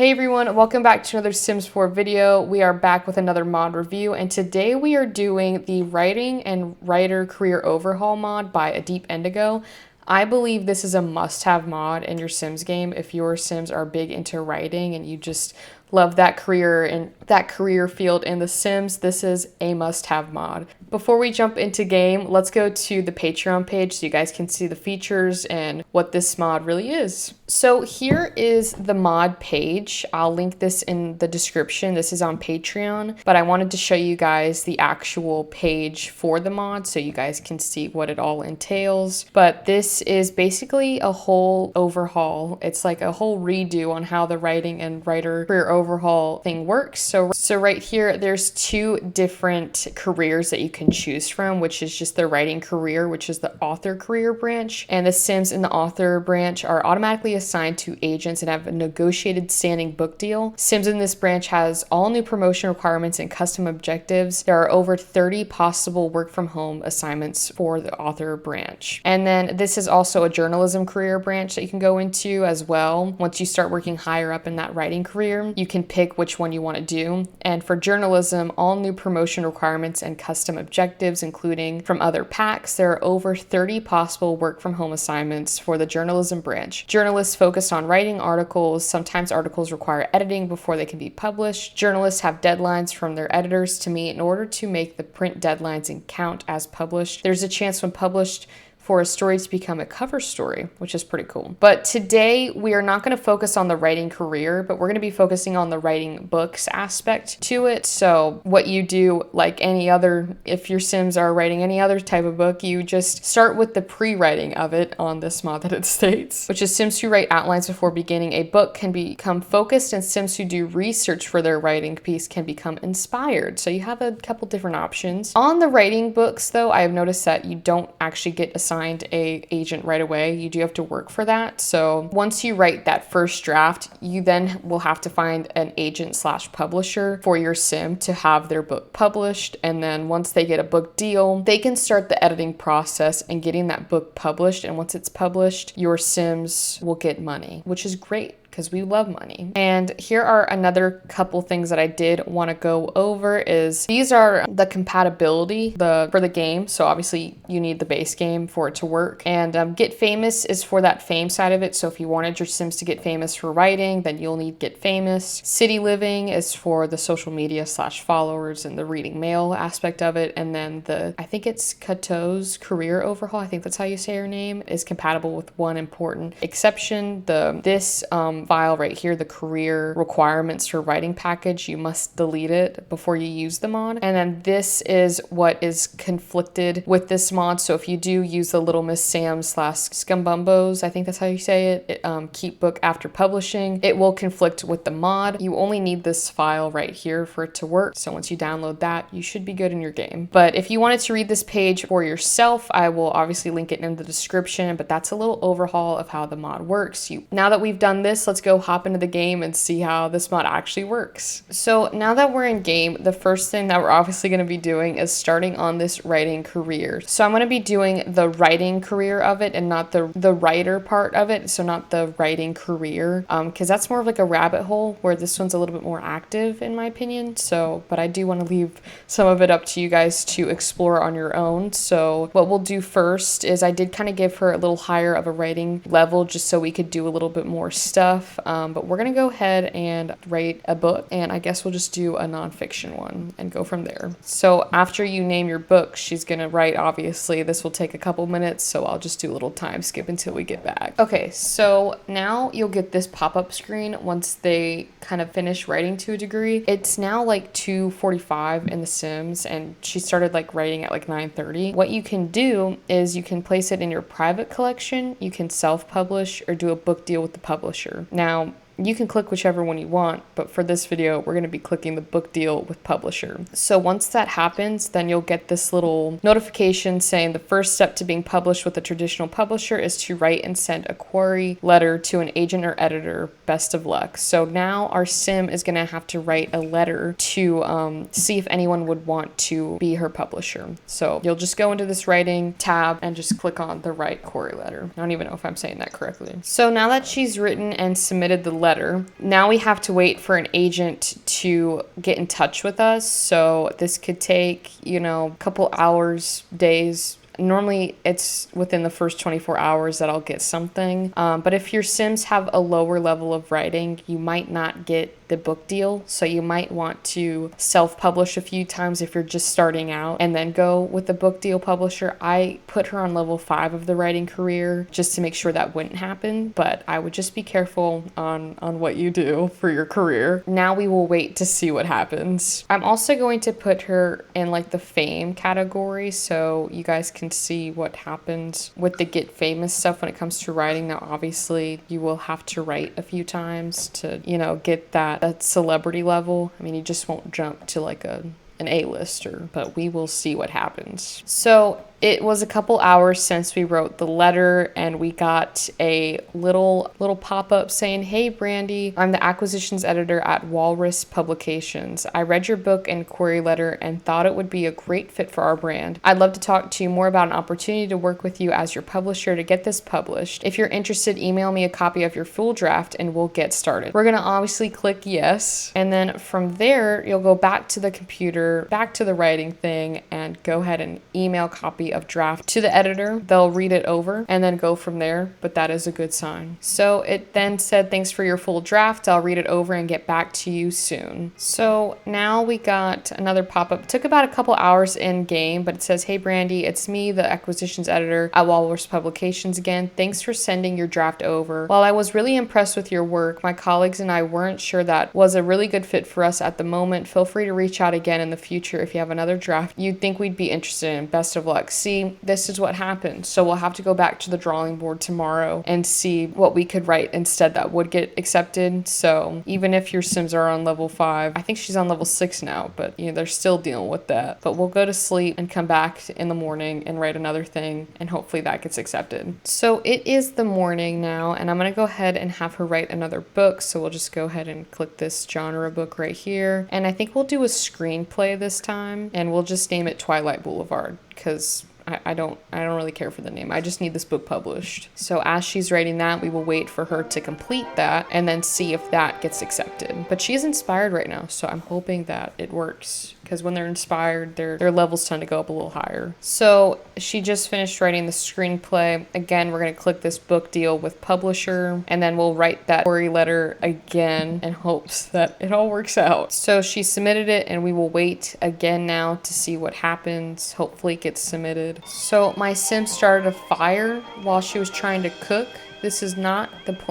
Hey everyone, welcome back to another Sims 4 video. We are back with another mod review, and today we are doing the Writing and Writer Career Overhaul mod by A Deep Indigo. I believe this is a must-have mod in your Sims game if your Sims are big into writing and you just love that career and that career field in The Sims. This is a must-have mod. Before we jump into game, let's go to the Patreon page so you guys can see the features and what this mod really is. So here is the mod page. I'll link this in the description. This is on Patreon, but I wanted to show you guys the actual page for the mod so you guys can see what it all entails. But this is basically a whole overhaul. It's like a whole redo on how the writing and writer career overhaul thing works. So right here, there's two different careers that you can choose from, which is just the writing career, which is the author career branch. And the Sims in the author branch are automatically assigned to agents and have a negotiated standing book deal. Sims in this branch has all new promotion requirements and custom objectives. There are over 30 possible work from home assignments for the author branch. And then this is also a journalism career branch that you can go into as well. Once you start working higher up in that writing career, you can pick which one you want to do. And for journalism, all new promotion requirements and custom objectives, including from other packs. There are over 30 possible work from home assignments for the journalism branch. Journalists focus on writing articles. Sometimes articles require editing before they can be published. Journalists have deadlines from their editors to meet in order to make the print deadlines and count as published. There's a chance when published for a story to become a cover story, which is pretty cool. But today we are not going to focus on the writing career, but we're going to be focusing on the writing books aspect to it. So what you do, like any other, if your Sims are writing any other type of book, you just start with the pre-writing of it on this mod that it states, which is Sims who write outlines before beginning a book can become focused, and Sims who do research for their writing piece can become inspired. So you have a couple different options. On the writing books though, I have noticed that you don't actually get assigned a agent right away. You do have to work for that. So once you write that first draft, you then will have to find an agent / publisher for your Sim to have their book published. And then once they get a book deal, they can start the editing process and getting that book published. And once it's published, your Sims will get money, which is great, because we love money. And here are another couple things that I did want to go over is these are the compatibility for the game. So obviously you need the base game for it to work. And Get Famous is for that fame side of it. So if you wanted your Sims to get famous for writing, then you'll need Get Famous. City Living is for the social media / followers and the reading mail aspect of it. And then I think it's Kato's Career Overhaul, I think that's how you say her name, is compatible with one important exception. This file right here, the career requirements for writing package, you must delete it before you use the mod. And then this is what is conflicted with this mod. So if you do use the Little Miss Sam / Scumbumbos, I think that's how you say it, keep book after publishing, it will conflict with the mod. You only need this file right here for it to work. So once you download that, you should be good in your game. But if you wanted to read this page for yourself, I will obviously link it in the description, but that's a little overhaul of how the mod works. Now that we've done this, let's go hop into the game and see how this mod actually works. So now that we're in game, the first thing that we're obviously going to be doing is starting on this writing career. So I'm going to be doing the writing career of it and not the writer part of it. So not the writing career, because that's more of like a rabbit hole, where this one's a little bit more active in my opinion. So, but I do want to leave some of it up to you guys to explore on your own. So what we'll do first is I did kind of give her a little higher of a writing level just so we could do a little bit more stuff. But we're gonna go ahead and write a book, and I guess we'll just do a nonfiction one and go from there. So after you name your book, she's gonna write, obviously this will take a couple minutes, so I'll just do a little time skip until we get back. Okay, so now you'll get this pop-up screen once they kind of finish writing to a degree. It's now like 2:45 in The Sims, and she started like writing at like 9:30. What you can do is you can place it in your private collection, you can self-publish, or do a book deal with the publisher. Now, you can click whichever one you want, but for this video, we're going to be clicking the book deal with publisher. So once that happens, then you'll get this little notification saying the first step to being published with a traditional publisher is to write and send a query letter to an agent or editor. Best of luck. So now our Sim is going to have to write a letter to see if anyone would want to be her publisher. So you'll just go into this writing tab and just click on the write query letter. I don't even know if I'm saying that correctly. So now that she's written and submitted the letter, letter. Now we have to wait for an agent to get in touch with us. So this could take, a couple hours, days. Normally, it's within the first 24 hours that I'll get something. But if your Sims have a lower level of writing, you might not get the book deal. So you might want to self-publish a few times if you're just starting out and then go with the book deal publisher. I put her on level 5 of the writing career just to make sure that wouldn't happen. But I would just be careful on what you do for your career. Now we will wait to see what happens. I'm also going to put her in like the fame category so you guys can see what happens with the get famous stuff when it comes to writing. Now, obviously, you will have to write a few times to, get that celebrity level. I mean, you just won't jump to like an A-lister, but we will see what happens. So it was a couple hours since we wrote the letter, and we got a little pop-up saying, "Hey Brandy, I'm the acquisitions editor at Walrus Publications. I read your book and query letter and thought it would be a great fit for our brand. I'd love to talk to you more about an opportunity to work with you as your publisher to get this published. If you're interested, email me a copy of your full draft and we'll get started." We're gonna obviously click yes, and then from there you'll go back to the computer, back to the writing thing, and go ahead and email copy of draft to the editor. They'll read it over and then go from there, but that is a good sign. So it then said, "Thanks for your full draft. I'll read it over and get back to you soon." So now we got another pop-up. It took about a couple hours in game, but it says, "Hey Brandy, it's me, the acquisitions editor at Walrus Publications again. Thanks for sending your draft over. While I was really impressed with your work, my colleagues and I weren't sure that was a really good fit for us at the moment. Feel free to reach out again in the future if you have another draft you'd think we'd be interested in. Best of luck." See, this is what happened. So we'll have to go back to the drawing board tomorrow and see what we could write instead that would get accepted. So even if your Sims are on level 5, I think she's on level 6 now, but they're still dealing with that. But we'll go to sleep and come back in the morning and write another thing, and hopefully that gets accepted. So it is the morning now, and I'm gonna go ahead and have her write another book. So we'll just go ahead and click this genre book right here. And I think we'll do a screenplay this time, and we'll just name it Twilight Boulevard, because I don't really care for the name. I just need this book published. So as she's writing that, we will wait for her to complete that and then see if that gets accepted. But she's inspired right now, so I'm hoping that it works, because when they're inspired, their levels tend to go up a little higher. So she just finished writing the screenplay. Again, we're going to click this book deal with publisher, and then we'll write that query letter again in hopes that it all works out. So she submitted it, and we will wait again now to see what happens. Hopefully it gets submitted. So my Sim started a fire while she was trying to cook. This is not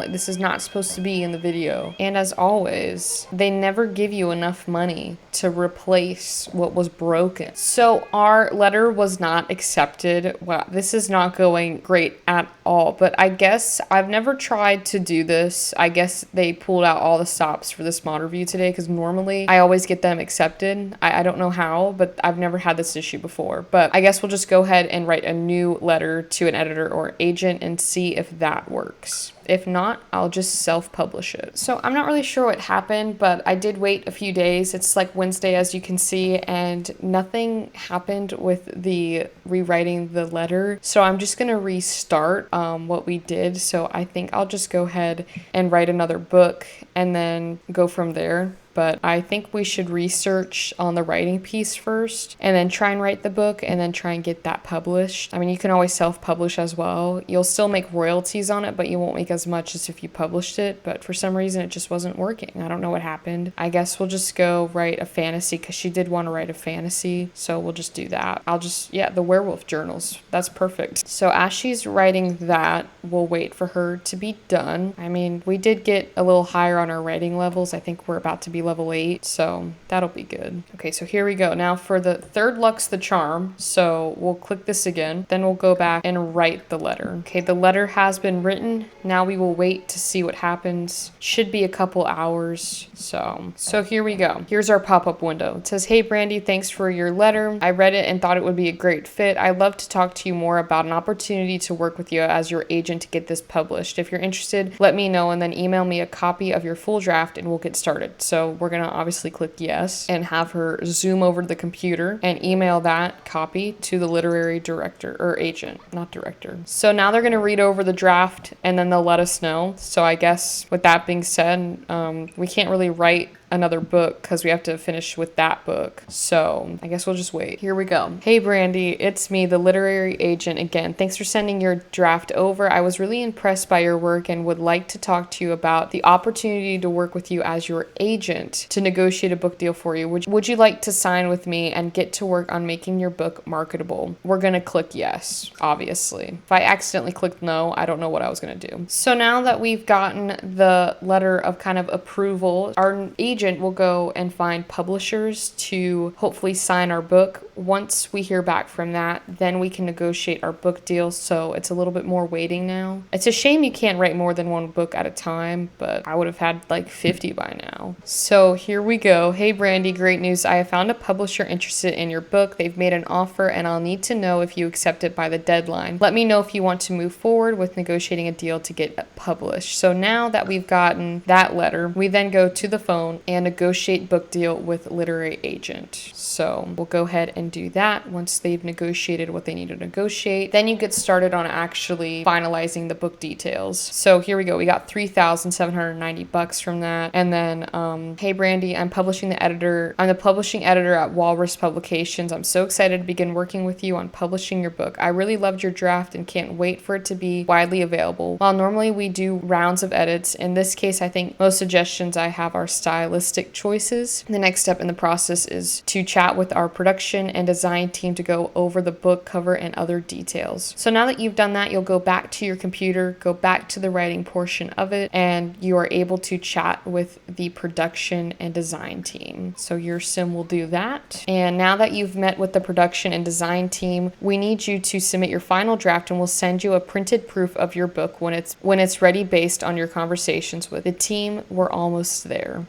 this is not supposed to be in the video. And as always, they never give you enough money to replace what was broken. So our letter was not accepted. Wow, this is not going great at all. But I guess I've never tried to do this. I guess they pulled out all the stops for this mod review today, because normally I always get them accepted. I don't know how, but I've never had this issue before. But I guess we'll just go ahead and write a new letter to an editor or agent and see if that works. If not, I'll just self-publish it. So I'm not really sure what happened, but I did wait a few days. It's like Wednesday, as you can see, and nothing happened with the rewriting the letter. So I'm just gonna restart what we did. So I think I'll just go ahead and write another book and then go from there. But I think we should research on the writing piece first and then try and write the book and then try and get that published. I mean, you can always self-publish as well. You'll still make royalties on it, but you won't make as much as if you published it. But for some reason, it just wasn't working. I don't know what happened. I guess we'll just go write a fantasy, because she did want to write a fantasy. So we'll just do that. The werewolf journals. That's perfect. So as she's writing that, we'll wait for her to be done. I mean, we did get a little higher on our writing levels. I think we're about to be level 8, so that'll be good. Okay, so here we go. Now for the third Lux the Charm, so we'll click this again, then we'll go back and write the letter. Okay, the letter has been written. Now we will wait to see what happens. Should be a couple hours. So here we go. Here's our pop-up window. It says, "Hey Brandy, thanks for your letter. I read it and thought it would be a great fit. I'd love to talk to you more about an opportunity to work with you as your agent to get this published. If you're interested, let me know and then email me a copy of your full draft and we'll get started." So So we're going to obviously click yes and have her zoom over to the computer and email that copy to the literary director or agent, not director. So now they're going to read over the draft and then they'll let us know. So I guess with that being said, we can't really write another book because we have to finish with that book. So I guess we'll just wait. Here we go. Hey Brandy, it's me, the literary agent again. Thanks for sending your draft over. I was really impressed by your work and would like to talk to you about the opportunity to work with you as your agent to negotiate a book deal for you. Would you like to sign with me and get to work on making your book marketable? We're gonna click yes, obviously. If I accidentally clicked no, I don't know what I was gonna do. So now that we've gotten the letter of kind of approval, our agent will go and find publishers to hopefully sign our book. Once we hear back from that, then we can negotiate our book deal. So it's a little bit more waiting now. It's a shame you can't write more than one book at a time, but I would have had like 50 by now. So here we go. Hey Brandy, great news. I have found a publisher interested in your book. They've made an offer and I'll need to know if you accept it by the deadline. Let me know if you want to move forward with negotiating a deal to get it published. So now that we've gotten that letter, we then go to the phone and negotiate book deal with literary agent. So we'll go ahead and do that once they've negotiated what they need to negotiate. Then you get started on actually finalizing the book details. So here we go. We got $3,790 from that. And then, hey Brandy, I'm the publishing editor at Walrus Publications. I'm so excited to begin working with you on publishing your book. I really loved your draft and can't wait for it to be widely available. While normally we do rounds of edits, in this case, I think most suggestions I have are stylistic choices. The next step in the process is to chat with our production and design team to go over the book cover and other details. So now that you've done that, you'll go back to your computer, go back to the writing portion of it, and you are able to chat with the production and design team. So your sim will do that. And now that you've met with the production and design team, we need you to submit your final draft and we'll send you a printed proof of your book when it's ready based on your conversations with the team. We're almost there.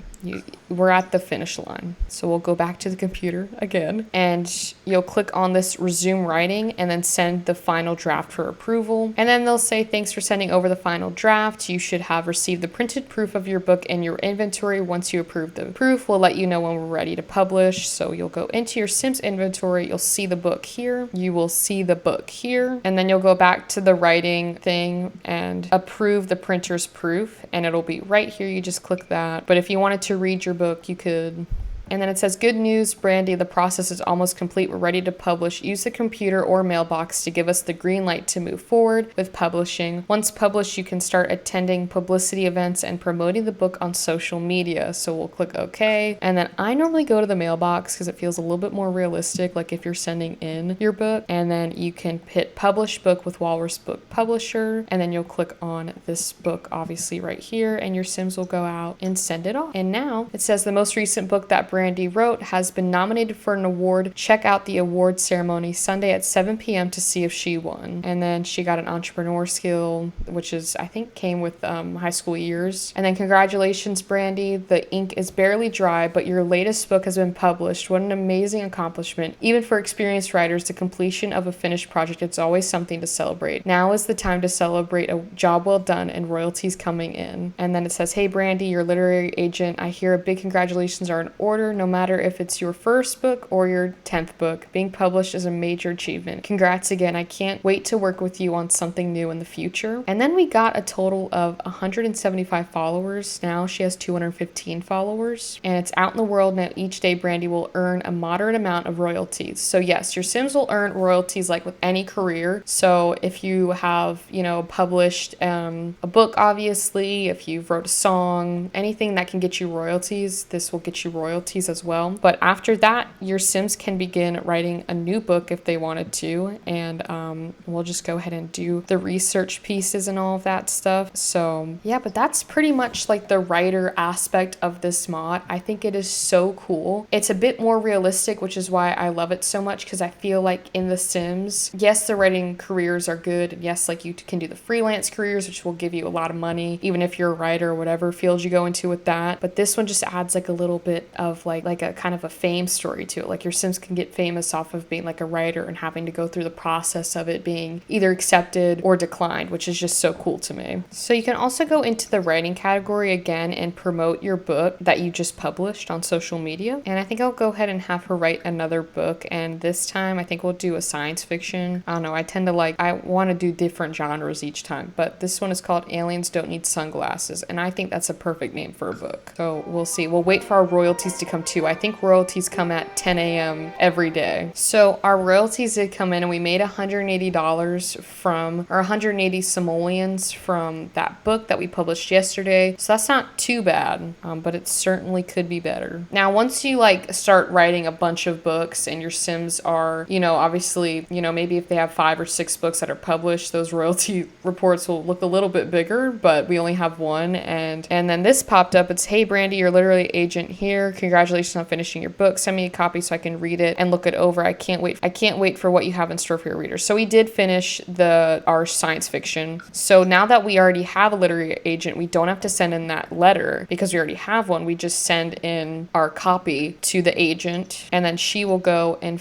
We're at the finish line. So we'll go back to the computer again and you'll click on this resume writing and then send the final draft for approval. And then they'll say, thanks for sending over the final draft. You should have received the printed proof of your book in your inventory. Once you approve the proof, we'll let you know when we're ready to publish. So you'll go into your Sims inventory. You'll see the book here. You will see the book here. And then you'll go back to the writing thing and approve the printer's proof. And it'll be right here. You just click that. But if you wanted to read your book, you could. And then it says, good news, Brandy, the process is almost complete. We're ready to publish. Use the computer or mailbox to give us the green light to move forward with publishing. Once published, you can start attending publicity events and promoting the book on social media. So we'll click OK. And then I normally go to the mailbox because it feels a little bit more realistic, like if you're sending in your book. And then you can hit publish book with Walrus Book Publisher. And then you'll click on this book, obviously right here, and your Sims will go out and send it off. And now it says the most recent book that Brandy wrote has been nominated for an award. Check out the award ceremony Sunday at 7 p.m. to see if she won. And then she got an entrepreneur skill, which is, I think, came with high school years. And then congratulations, Brandy. The ink is barely dry, but your latest book has been published. What an amazing accomplishment. Even for experienced writers, the completion of a finished project, it's always something to celebrate. Now is the time to celebrate a job well done and royalties coming in. And then it says, hey, Brandy, your literary agent. I hear a big congratulations are in order. No matter if it's your first book or your 10th book, being published is a major achievement. Congrats again. I can't wait to work with you on something new in the future. And then we got a total of 175 followers. Now she has 215 followers and it's out in the world. Now each day Brandy will earn a moderate amount of royalties. So yes, your Sims will earn royalties like with any career. So if you have, published a book, obviously, if you've wrote a song, anything that can get you royalties, this will get you royalties as well. But after that, your Sims can begin writing a new book if they wanted to, and we'll just go ahead and do the research pieces and all of that stuff. So yeah, but that's pretty much like the writer aspect of this mod. I think it is so cool. It's a bit more realistic, which is why I love it so much, because I feel like in The Sims, yes, the writing careers are good, and yes, like you can do the freelance careers, which will give you a lot of money, even if you're a writer or whatever field you go into with that. But this one just adds like a little bit of of like a kind of a fame story to it. Like your Sims can get famous off of being like a writer and having to go through the process of it being either accepted or declined, which is just so cool to me. So you can also go into the writing category again and promote your book that you just published on social media. And I think I'll go ahead and have her write another book, and this time I think we'll do a science fiction. I don't know, I want to do different genres each time, but this one is called Aliens Don't Need Sunglasses, and I think that's a perfect name for a book. So we'll see. We'll wait for our royalties to come too. I think royalties come at 10 a.m. every day. So our royalties did come in, and we made $180 from, or 180 simoleons from that book that we published yesterday. So that's not too bad, but it certainly could be better. Now, once you like start writing a bunch of books and your Sims are, obviously, maybe if they have 5 or 6 books that are published, those royalty reports will look a little bit bigger, but we only have one. And then this popped up. It's, "Hey Brandy, your literary agent here. Congratulations on finishing your book. Send me a copy so I can read it and look it over. I can't wait for what you have in store for your readers." So we did finish our science fiction. So now that we already have a literary agent, we don't have to send in that letter because we already have one. We just send in our copy to the agent, and then she will go and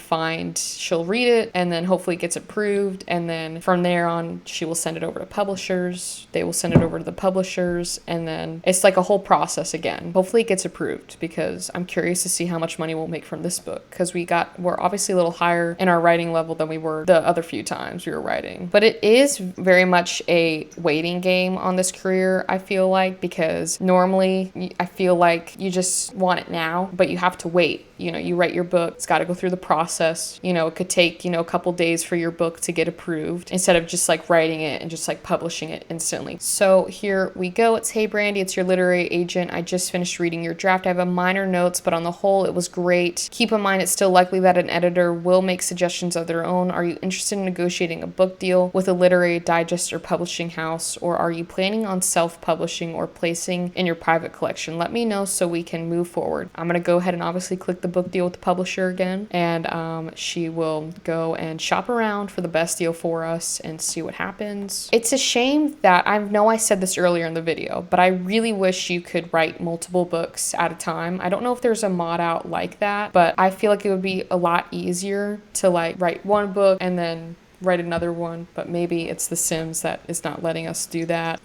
she'll read it, and then hopefully it gets approved, and then from there on she will send it over to publishers. They will send it over to the publishers, and then it's like a whole process again. Hopefully it gets approved, because I'm curious to see how much money we'll make from this book, because we're obviously a little higher in our writing level than we were the other few times we were writing. But it is very much a waiting game on this career, I feel like, because normally I feel like you just want it now, but you have to wait. You write your book, it's got to go through the process. It could take, a couple days for your book to get approved, instead of just like writing it and just like publishing it instantly. So here we go. It's, "Hey Brandy, it's your literary agent. I just finished reading your draft. I have a minor notes, but on the whole, it was great. Keep in mind, it's still likely that an editor will make suggestions of their own. Are you interested in negotiating a book deal with a literary digest or publishing house, or are you planning on self-publishing or placing in your private collection? Let me know so we can move forward." I'm going to go ahead and obviously click the book deal with the publisher again, and she will go and shop around for the best deal for us and see what happens. It's a shame that, I know I said this earlier in the video, but I really wish you could write multiple books at a time. I don't know if there's a mod out like that, but I feel like it would be a lot easier to like write one book and then write another one, but maybe it's The Sims that is not letting us do that.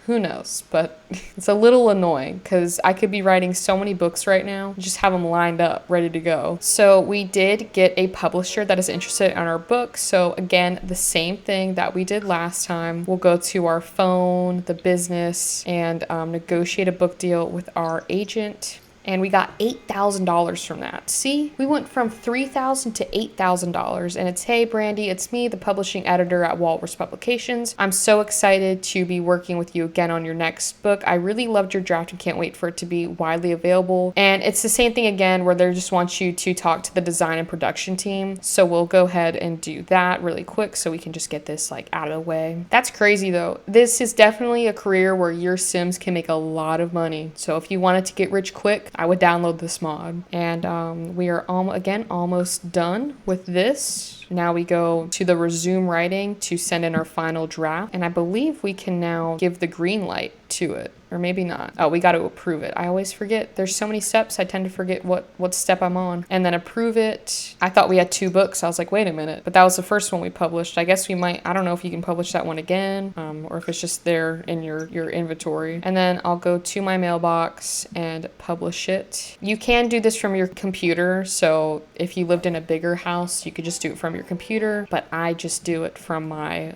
Who knows? But it's a little annoying because I could be writing so many books right now, just have them lined up, ready to go. So we did get a publisher that is interested in our book. So again, the same thing that we did last time. We'll go to our phone, the business, and negotiate a book deal with our agent. And we got $8,000 from that. See, we went from $3,000 to $8,000. And it's, "Hey Brandy, it's me, the publishing editor at Walrus Publications. I'm so excited to be working with you again on your next book. I really loved your draft and can't wait for it to be widely available." And it's the same thing again, where they just want you to talk to the design and production team. So we'll go ahead and do that really quick so we can just get this like out of the way. That's crazy though. This is definitely a career where your Sims can make a lot of money. So if you wanted to get rich quick, I would download this mod. And we are almost done with this. Now we go to the resume writing to send in our final draft. And I believe we can now give the green light to it. Or maybe not. Oh, we got to approve it. I always forget. There's so many steps. I tend to forget what step I'm on. And then approve it. I thought we had 2 books. I was like, wait a minute. But that was the first one we published. I guess we might, I don't know if you can publish that one again, or if it's just there in your inventory. And then I'll go to my mailbox and publish it. You can do this from your computer. So if you lived in a bigger house, you could just do it from your computer. But I just do it from my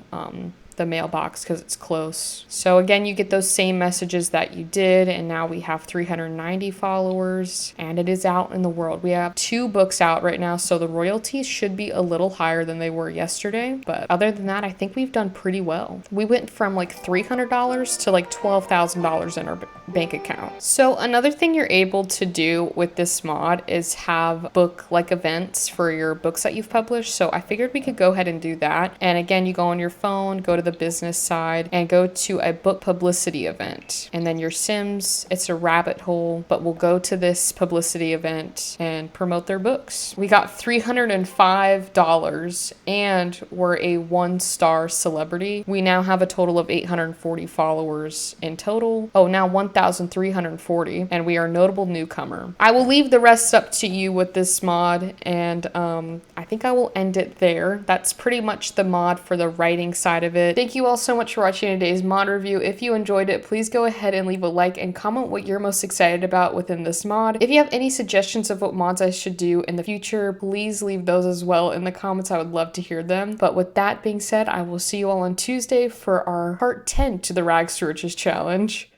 the mailbox because it's close. So again, you get those same messages that you did, and now we have 390 followers, and it is out in the world. We have 2 books out right now, so the royalties should be a little higher than they were yesterday, but other than that, I think we've done pretty well. We went from like $300 to like $12,000 in our bank account. So another thing you're able to do with this mod is have book-like events for your books that you've published. So I figured we could go ahead and do that. And again, you go on your phone, go to to the business side and go to a book publicity event. And then your Sims, it's a rabbit hole, but will go to this publicity event and promote their books. We got $305 and we're a 1-star celebrity. We now have a total of 840 followers in total. Oh, now 1,340, and we are a notable newcomer. I will leave the rest up to you with this mod, and I think I will end it there. That's pretty much the mod for the writing side of it. Thank you all so much for watching today's mod review. If you enjoyed it, please go ahead and leave a like and comment what you're most excited about within this mod. If you have any suggestions of what mods I should do in the future, please leave those as well in the comments. I would love to hear them. But with that being said, I will see you all on Tuesday for our part 10 to the Rags to Riches challenge.